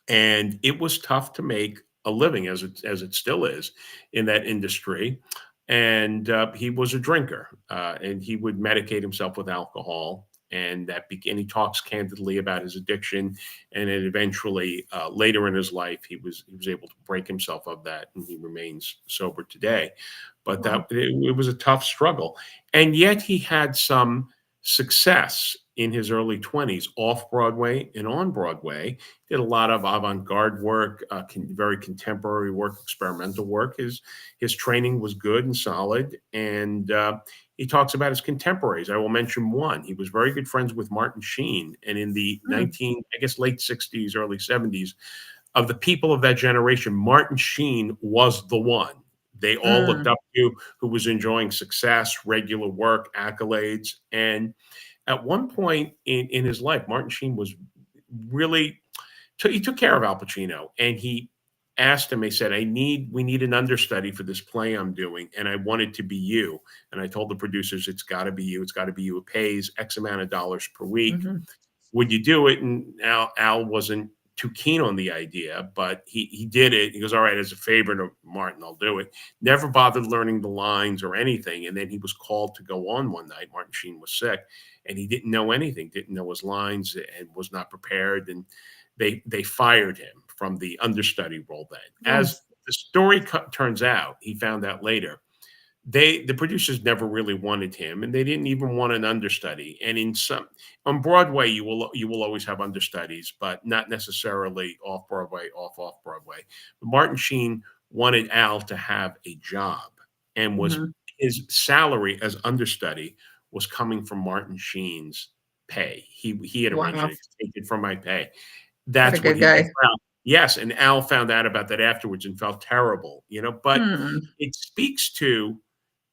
and it was tough to make a living, as it still is in that industry. And he was a drinker, and he would medicate himself with alcohol. And and he talks candidly about his addiction, and then eventually, later in his life, he was able to break himself of that, and he remains sober today. But Wow. it was a tough struggle, and yet he had some success in his early 20s, off Broadway and on Broadway. Did a lot of avant-garde work, very contemporary work, experimental work. His training was good and solid, and he talks about his contemporaries. I will mention one. He was very good friends with Martin Sheen, and in the Hmm. I guess, late 60s, early 70s, of the people of that generation, Martin Sheen was the one they all looked Mm. up to, who was enjoying success, regular work, accolades. And at one point in his life, Martin Sheen was really he took care of Al Pacino, and he asked him. He said, we need an understudy for this play I'm doing, and I want it to be you." And I told the producers, "It's got to be you. It's got to be you. It pays X amount of dollars per week. Mhm. Would you do it?" And Al wasn't too keen on the idea, but he did it. He goes, "All right, as a favor to Martin, I'll do it." Never bothered learning the lines or anything. And then he was called to go on one night. Martin Sheen was sick, and he didn't know anything, didn't know his lines, and was not prepared. And they fired him from the understudy role. Then, Oh. as the story turns out, he found out later, the producers never really wanted him, and they didn't even want an understudy. And in some on Broadway, you will always have understudies, but not necessarily off Broadway, off Broadway. But Martin Sheen wanted Al to have a job, and was Mhm. his salary as understudy was coming from Martin Sheen's pay. He had arranged Wow. it, "Take it from my pay." What a That's what good he guy. found. Yes, and Al found out about that afterwards and felt terrible, but Hmm. it speaks to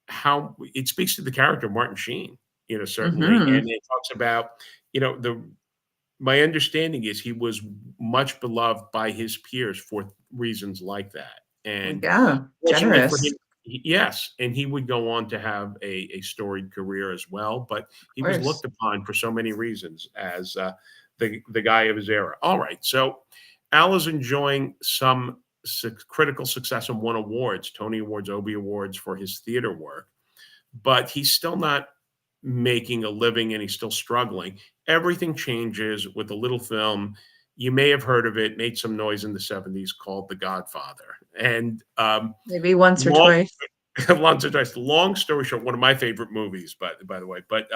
the character of Martin Sheen, certainly. Mhm. And it talks about, the my understanding is he was much beloved by his peers for reasons like that. And Yeah. fortunately for Generous. him, yes, and he would go on to have a storied career as well. But Of he was course. looked upon for so many reasons as the guy of his era. All right, so Al is enjoying some critical success and won awards, Tony Awards, Obie Awards for his theater work, but he's still not making a living, and he's still struggling. Everything changes with a little film. You may have heard of it, made some noise in the 70s, called The Godfather. And Maybe once or long, twice. long story short, one of my favorite movies, by the way, but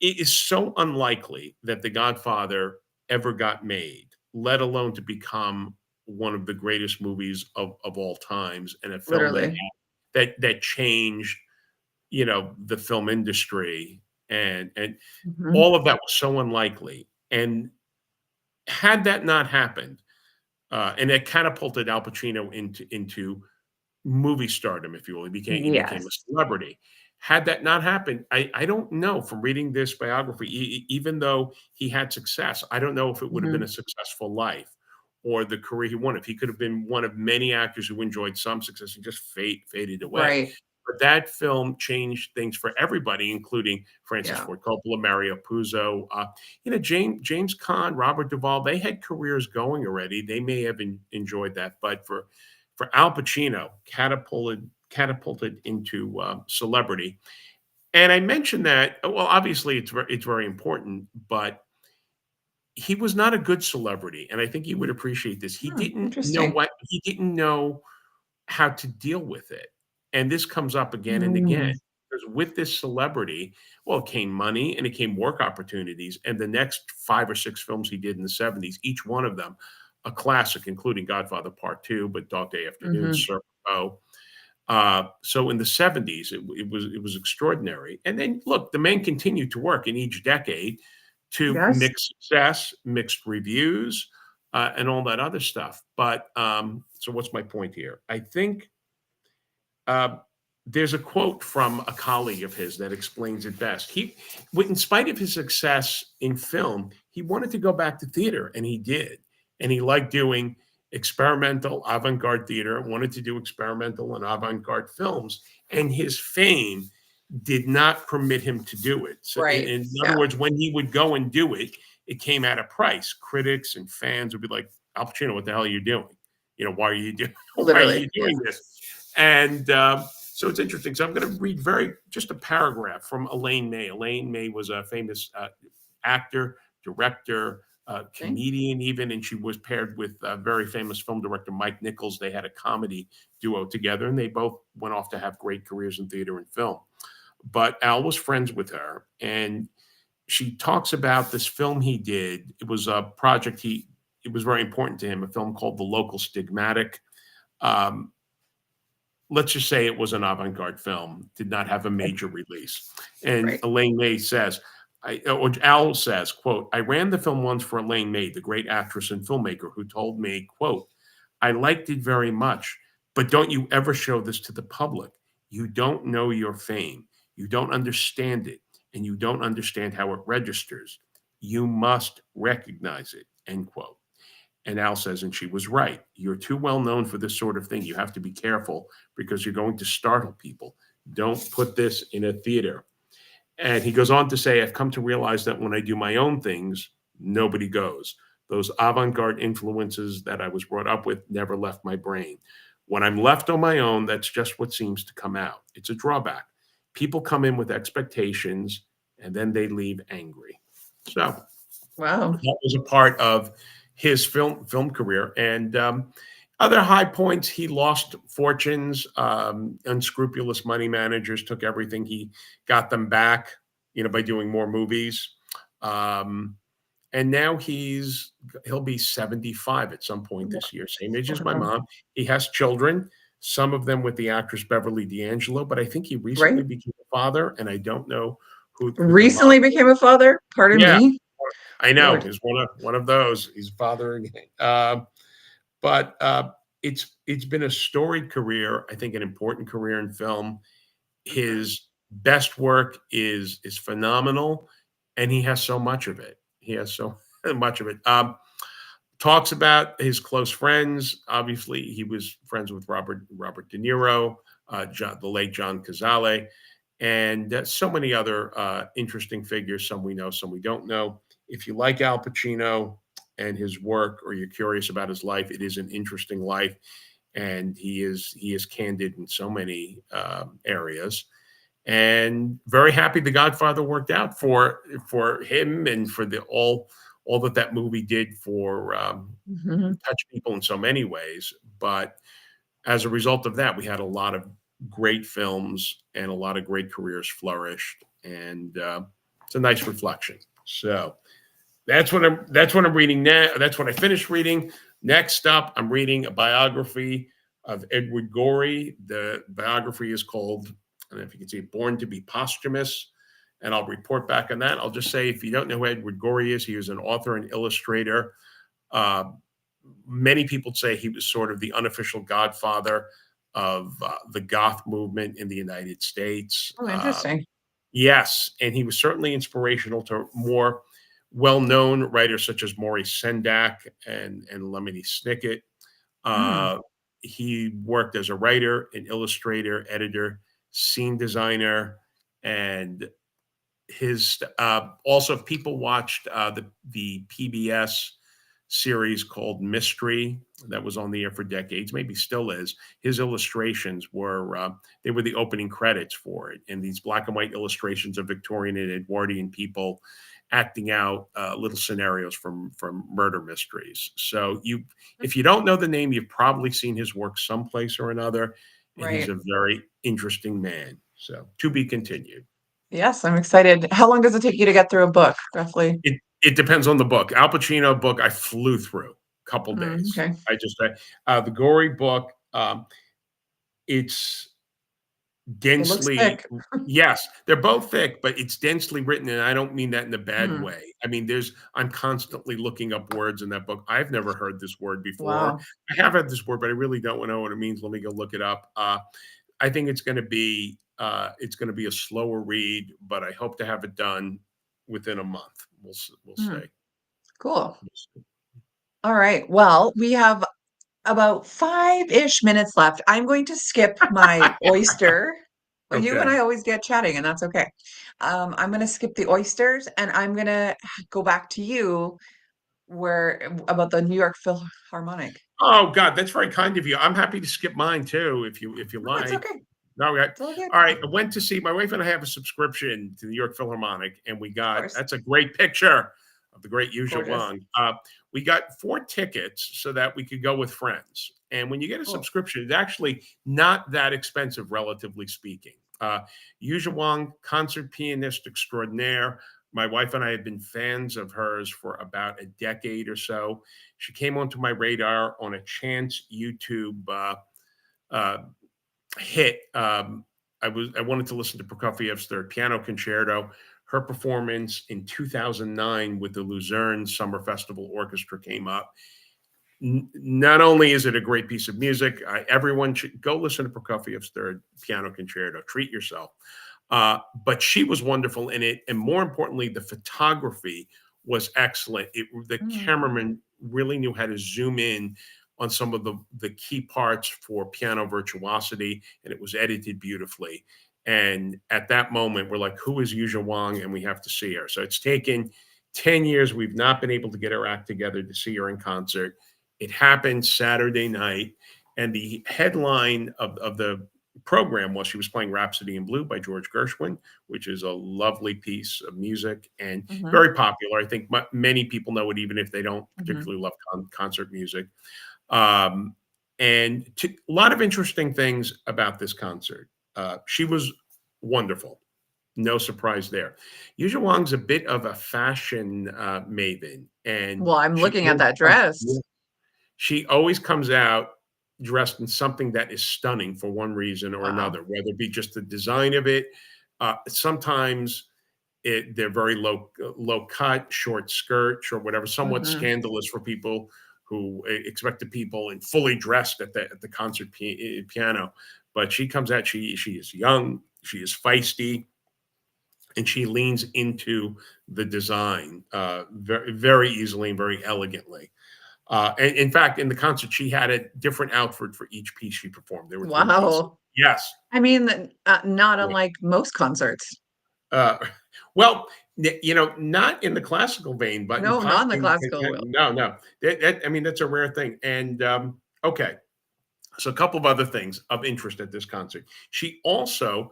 it is so unlikely that The Godfather ever got made, let alone to become one of the greatest movies of all times, and a film Literally. that changed, the film industry, and Mhm. all of that was so unlikely. And had that not happened, and it catapulted Al Pacino into movie stardom, if you will. He became a Yes. celebrity. Had that not happened, I don't know, from reading this biography, even though he had success, I don't know if it would have been a Mhm. successful life or the career he wanted. If he could have been one of many actors who enjoyed some success and just faded away. Right. But that film changed things for everybody, including Francis Yeah. Ford Coppola, Mario Puzo, James Caan, Robert Duvall. They had careers going already. They may have enjoyed that, but for Al Pacino, catapulted into celebrity. And I mentioned that. Well, obviously, it's very important, but he was not a good celebrity, and I think you would appreciate this. Hmm. Interesting. He didn't know how to deal with it, and this comes up again and again. Mm. Because with this celebrity, well, it came money and it came work opportunities, and the next 5 or 6 films he did in the 70s, each one of them a classic, including Godfather Part 2, but Dog Day Afternoon, Mhm. Serpo. So in the 70s, it was extraordinary. And then look, the man continued to work in each decade to Yes. mixed success, mixed reviews, and all that other stuff. But so what's my point here? I think uh, there's a quote from a colleague of his that explains it best. In spite of his success in film, he wanted to go back to theater, and he did. And he liked doing experimental avant-garde theater, wanted to do experimental and avant-garde films, and his fame did not permit him to do it. So, Right. in other Yeah. words, when he would go and do it, it came at a price. Critics and fans would be like, "Al Pacino, what the hell are you doing? Why are you doing? Why are Literally. you Yes. doing this?" And so it's interesting. So I'm going to read just a paragraph from Elaine May. Elaine May was a famous actor, director, Okay. comedian, even, and she was paired with very famous film director Mike Nichols. They had a comedy duo together, and they both went off to have great careers in theater and film. But Al was friends with her, and she talks about this film he did. It was a project it was very important to him, a film called The Local Stigmatic. Um, let's just say it was an avant-garde film, did not have a Okay. major release. And Right. Elaine May says, or Al says, quote, I ran the film once for Elaine May, the great actress and filmmaker, who told me, quote, I liked it very much, but don't you ever show this to the public. You don't know your fame. You don't understand it, and you don't understand how it registers. You must recognize it, end quote. And Al says, and she was right. You're too well known for this sort of thing. You have to be careful because you're going to startle people. Don't put this in a theater. And he goes on to say, I've come to realize that when I do my own things, nobody goes. Those avant garde influences that I was brought up with never left my brain. When I'm left on my own, that's just what seems to come out. It's a drawback. People come in with expectations and then they leave angry. So Wow. that was a part of his film career. And other high points, he lost fortunes. Unscrupulous money managers took everything. He got them back, by doing more movies. Um, and now he'll be 75 at some point this year, same age as my Wow. mom. He has children, some of them with the actress Beverly D'Angelo, but I think he recently Right. became a father, and I don't know who the mom. Recently became a father. Pardon Yeah, me. I know. Lord. He's one of those. He's fathering. But it's been a storied career. I think an important career in film. Mhm. His best work is phenomenal, and he has so much of it. He has so much of it. Talks about his close friends. Obviously, he was friends with Robert De Niro, the late John Cazale, and so many other interesting figures. Some we know, some we don't know. If you like Al Pacino and his work, or you're curious about his life, it is an interesting life, and he is candid in so many areas. And very happy The Godfather worked out for him and for the all that movie did for Mhm. touch people in so many ways. But as a result of that, we had a lot of great films and a lot of great careers flourished, and it's a nice reflection. So that's what I'm reading now. That's what I finished reading. Next up, I'm reading a biography of Edward Gorey. The biography is called, I don't know if you can see it, Born to be Posthumous. And I'll report back on that. I'll just say, if you don't know who Edward Gorey is, he was an author and illustrator. Uh, Many people say he was sort of the unofficial godfather of the goth movement in the United States. Oh, interesting. Yes, and he was certainly inspirational to more well-known writers such as Maurice Sendak and Lemony Snicket. Mm. Uh, he worked as a writer, an illustrator, editor, scene designer, and his also, if people watched the PBS series called Mystery that was on the air for decades, maybe still is. His illustrations were they were the opening credits for it, and these black and white illustrations of Victorian and Edwardian people acting out little scenarios from murder mysteries. So if you don't know the name, you've probably seen his work someplace or another, and he's Right. a very interesting man. So to be continued. Yes, I'm excited. How long does it take you to get through a book, roughly? It depends on the book. Al Pacino book, I flew through a couple days. Okay. The Gory book, it's It looks densely. thick. Yes, they're both thick, but it's densely written, and I don't mean that in a bad Hmm. way. I mean, I'm constantly looking up words in that book. I've never heard this word before. Wow. I have heard this word, but I really don't know what it means. Let me go look it up. I think it's gonna be a slower read, but I hope to have it done within a month. We'll Hmm. see. Cool. We'll see. All right. Well, we have about 5-ish minutes left. I'm going to skip my oyster. Well, you and Okay. I always get chatting, and that's okay. I'm going to skip the oysters, and I'm going to go back to you where about the New York Philharmonic. Oh God, that's very kind of you. I'm happy to skip mine too, if you No, it's like. okay. All right. It's all good. All right. I went to see my wife and I have a subscription to the New York Philharmonic, and we Of got course. that's a great picture of the great Yu Gorgeous. Wang. We got 4 tickets so that we could go with friends. And when you get a Cool. subscription, it's actually not that expensive, relatively speaking. Yu Wang, concert pianist extraordinaire. My wife and I have been fans of hers for about a decade or so. She came onto my radar on a chance YouTube uh, hit. I wanted to listen to Prokofiev's third piano concerto. Her performance in 2009 with the Luzerne Summer Festival Orchestra came up. Not only is it a great piece of music, everyone should go listen to Prokofiev's third piano concerto. Treat yourself. But she was wonderful in it, and more importantly, the photography was excellent. The Mm, cameraman really knew how to zoom in on some of the key parts for piano virtuosity, and it was edited beautifully. And at that moment, we're like, "Who is Yuja Wang?" And we have to see her. So it's taken 10 years. We've not been able to get our act together to see her in concert. It happened Saturday night, and the headline of the program was she was playing Rhapsody in Blue by George Gershwin, which is a lovely piece of music and mm-hmm, very popular. I think many people know it, even if they don't mm-hmm. particularly love concert music. Um, a lot of interesting things about this concert. She was wonderful. No surprise there. Yuzha Wang's a bit of a fashion maven, and Well, I'm she looking at always that comes, dress. she always comes out dressed in something that is stunning for one reason or Wow. another, whether it be just the design of it. Sometimes they're very low cut, short skirt, or whatever, somewhat Mm-hmm. scandalous for people who expect the people in fully dressed at the concert piano. But she comes out. She is young. She is feisty, and she leans into the design very very easily and very elegantly. And in fact, in the concert, she had a different outfit for each piece she performed. There were 3 pieces. Wow. Yes. I mean, not Yeah. unlike most concerts. Uh, well, not in the classical vein, but in No, not in pop. the classical world. No, no. I mean, that's a rare thing. And okay, so a couple of other things of interest at this concert. She also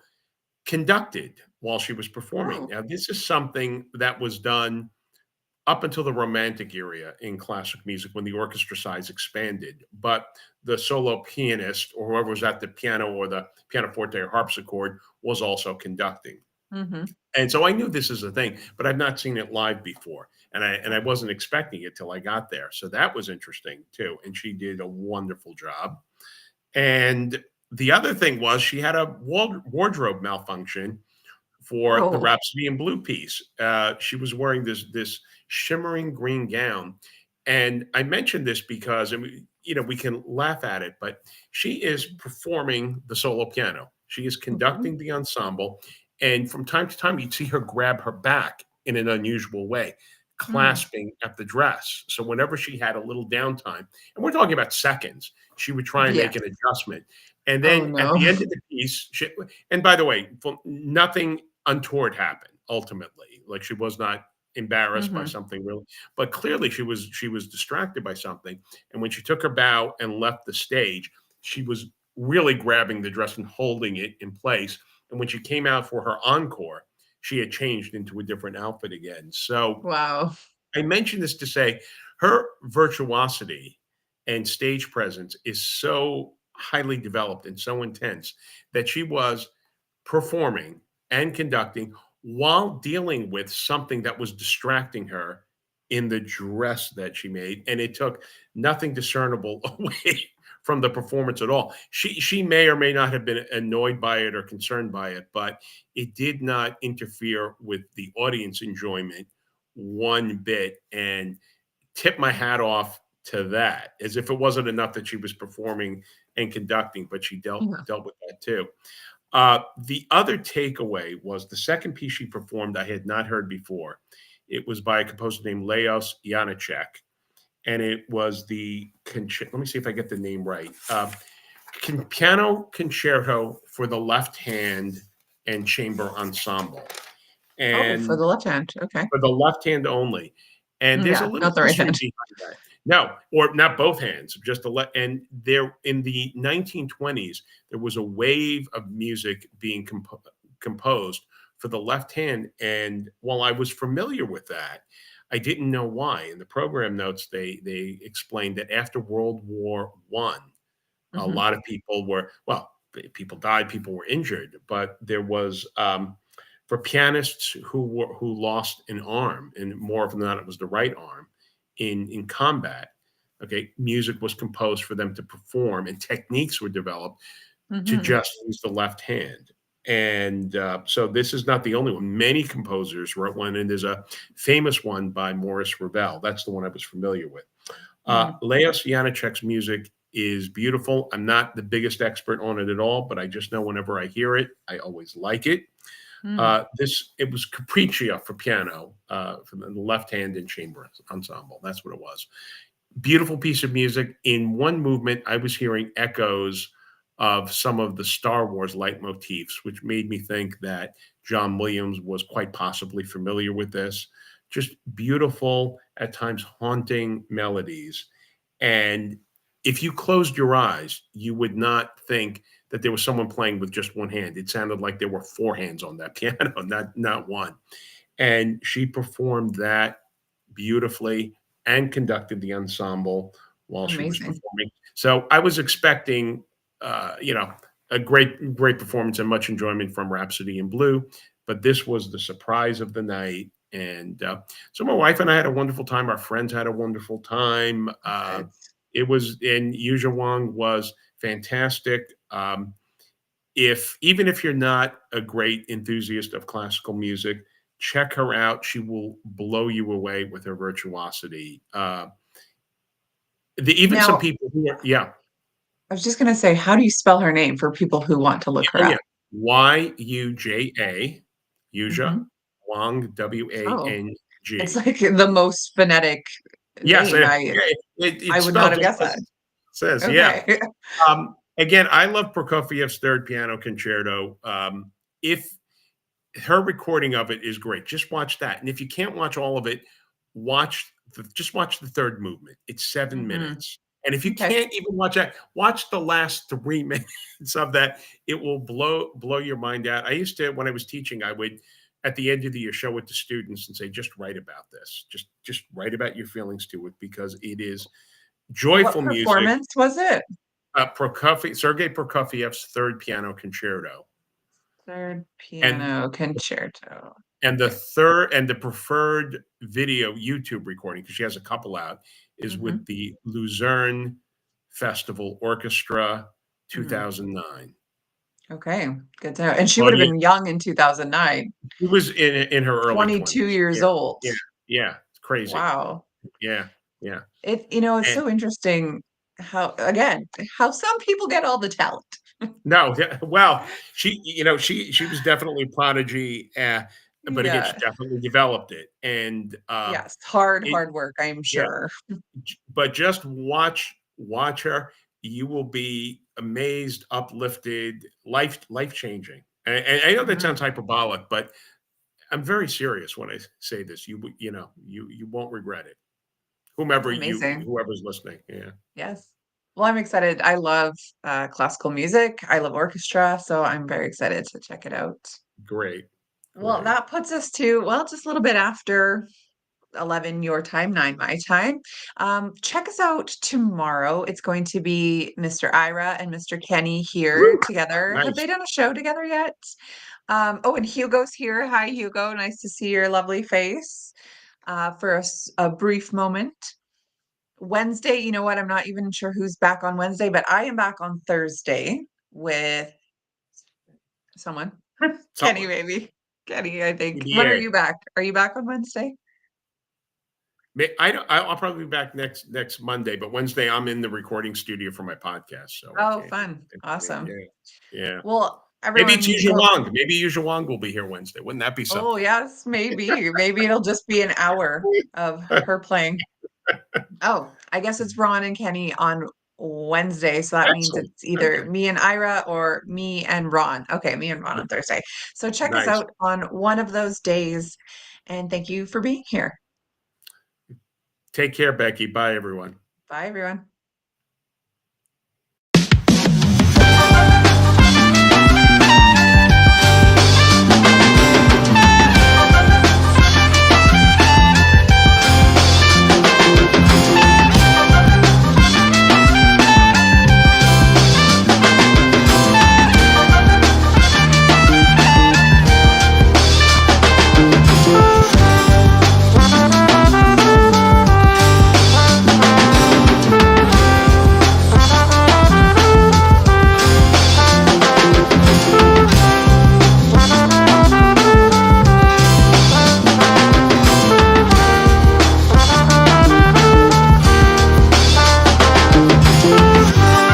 conducted while she was performing. Oh. Now, this is something that was done up until the Romantic era in classic music when the orchestra size expanded. But the solo pianist or whoever was at the piano or the pianoforte or harpsichord was also conducting. Mm-hmm. And so I knew this is a thing, but I've not seen it live before. And I wasn't expecting it till I got there. So that was interesting too. And she did a wonderful job. And the other thing was she had a wardrobe malfunction for the Oh. Rhapsody in Blue piece. She was wearing this shimmering green gown, and I mentioned this because we can laugh at it, but she is performing the solo piano. She is Mm-hmm. conducting the ensemble, and from time to time, you'd see her grab her back in an unusual way, Mm. clasping at the dress. So whenever she had a little downtime, and we're talking about seconds, she would try and make Yes. an adjustment. And Oh then at no. the end of the piece, and by the way, nothing untoward happened ultimately. Like she was not embarrassed by Mm-hmm. something really, but clearly she was distracted by something. And when she took her bow and left the stage, she was really grabbing the dress and holding it in place. And when she came out for her encore, she had changed into a different outfit again. So Wow. I mention this to say her virtuosity and stage presence is so highly developed and so intense that she was performing and conducting while dealing with something that was distracting her in the dress that she made. And it took nothing discernible away from the performance at all. She may or may not have been annoyed by it or concerned by it, but it did not interfere with the audience enjoyment one bit. And tip my hat off to that, as if it wasn't enough that she was performing and conducting, but she Yeah. dealt with that too. The other takeaway was the second piece she performed I had not heard before. It was by a composer named Leos Janicek, and it was let me see if I get the name right. Piano Concerto for the Left Hand and Chamber Ensemble. Oh, for And the left hand. Okay. for the left hand only. And there's a Yeah, little not the right history hand. behind that. No, or not both hands, just the left. And there in the 1920s, there was a wave of music being composed for the left hand. And while I was familiar with that, I didn't know why. In the program notes, they explained that after World War One, a Mhm, lot of people were, well, people died, people were injured, but there was for pianists who lost an arm, and more often than not, it was the right arm in combat. Okay, music was composed for them to perform, and techniques were developed to mhm, just use the left hand. And so this is not the only one. Many composers wrote one, and there's a famous one by Maurice Ravel. That's the one I was familiar with. mm, Leos Janicek's music is beautiful. I'm not the biggest expert on it at all, but I just know whenever I hear it, I always like it. mm. It was Capriccia for piano, for the left hand and chamber ensemble. That's what it was. Beautiful piece of music. In one movement, I was hearing echoes of some of the Star Wars leitmotifs, which made me think that John Williams was quite possibly familiar with this. Just beautiful, at times haunting melodies. And if you closed your eyes, you would not think that there was someone playing with just one hand. It sounded like there were four hands on that piano, not one. And she performed that beautifully and conducted the ensemble while she was Amazing. performing. So I was expecting, you know, a great performance and much enjoyment from Rhapsody in Blue, but this was the surprise of the night. And so my wife and I had a wonderful time. Our friends had a wonderful time. Good. And Yuja Wang was fantastic. If even if you're not a great enthusiast of classical music, check her out. She will blow you away with her virtuosity. Even some Now, people who are, yeah, I was just gonna say, how do you spell her name for people who want to look her oh yeah, up? Yuja, Yuja Mhm. Wang, Oh, it's Wang. like the most phonetic Yes, name. I it's would not spelled have just guessed as that. it says. Yeah. Okay. Again, I love Prokofiev's Third Piano Concerto. If her recording of it is great. Just watch that. And if you can't watch all of it, just watch the third movement. It's 7 Mhm. minutes. And if you Okay. can't even watch that, watch the last 3 minutes of that. It will blow your mind out. I used to, when I was teaching, I would at the end of the year show it to students and say, just write about this. Just write about your feelings to it because it is What joyful music. performance was it? Sergei Prokofiev's Third Piano Concerto. Third And piano concerto. the Okay. third and the preferred video YouTube recording, because she has a couple out, is with Mhm. the Luzerne Festival Orchestra Mm. 2009. Okay, good to know, and she would have Audio been young in 2009, She was in her early 22 20s. years Yeah, old. yeah, yeah. It's crazy. Wow. Yeah, yeah. It's And so interesting how again, how some people get all the talent. no, yeah, well, she was definitely a prodigy, but again, she Yeah. definitely developed it. And Yes, hard, it hard work, I'm yeah, sure. but just watch her. You will be amazed, uplifted, life changing. And I know that sounds Mhm. hyperbolic, but I'm very serious when I say this. You won't regret it. Amazing. Whoever's listening. Yeah, Yes. Well, I'm excited. I love, classical music. I love orchestra, so I'm very excited to check it out. great, Well, great. that puts us to, well, just a little bit after 11 your time, 9 my time. Check us out tomorrow. It's going to be Mr. Ira and Mr. Kenny here Woo! together. Have Nice, they done a show together yet? Oh, and Hugo's here. Hi, Hugo. Nice to see your lovely face for a brief moment. Wednesday, you know what? I'm not even sure who's back on Wednesday, but I am back on Thursday with someone. Kenny, Someone. maybe. Kenny, I think. When are Yeah. you back? Are you back on Wednesday? I don't, I'll probably be back next Monday, but Wednesday I'm in the recording studio for my podcast, so I Oh, can't. fun. Awesome. Yeah, yeah. Well, Maybe it's everyone Yuja go. Wong. Maybe Yuja Wong will be here Wednesday. Wouldn't that be Oh, something? yes, maybe. Maybe it'll just be an hour of her playing. Oh, I guess it's Ron and Kenny on Wednesday. So that means Excellent. it's either Okay. me and Ira or me and Ron. Okay, me and Ron on Thursday. So check us Nice. out on one of those days. And thank you for being here. Take care, Becky. Bye, everyone. Bye, everyone.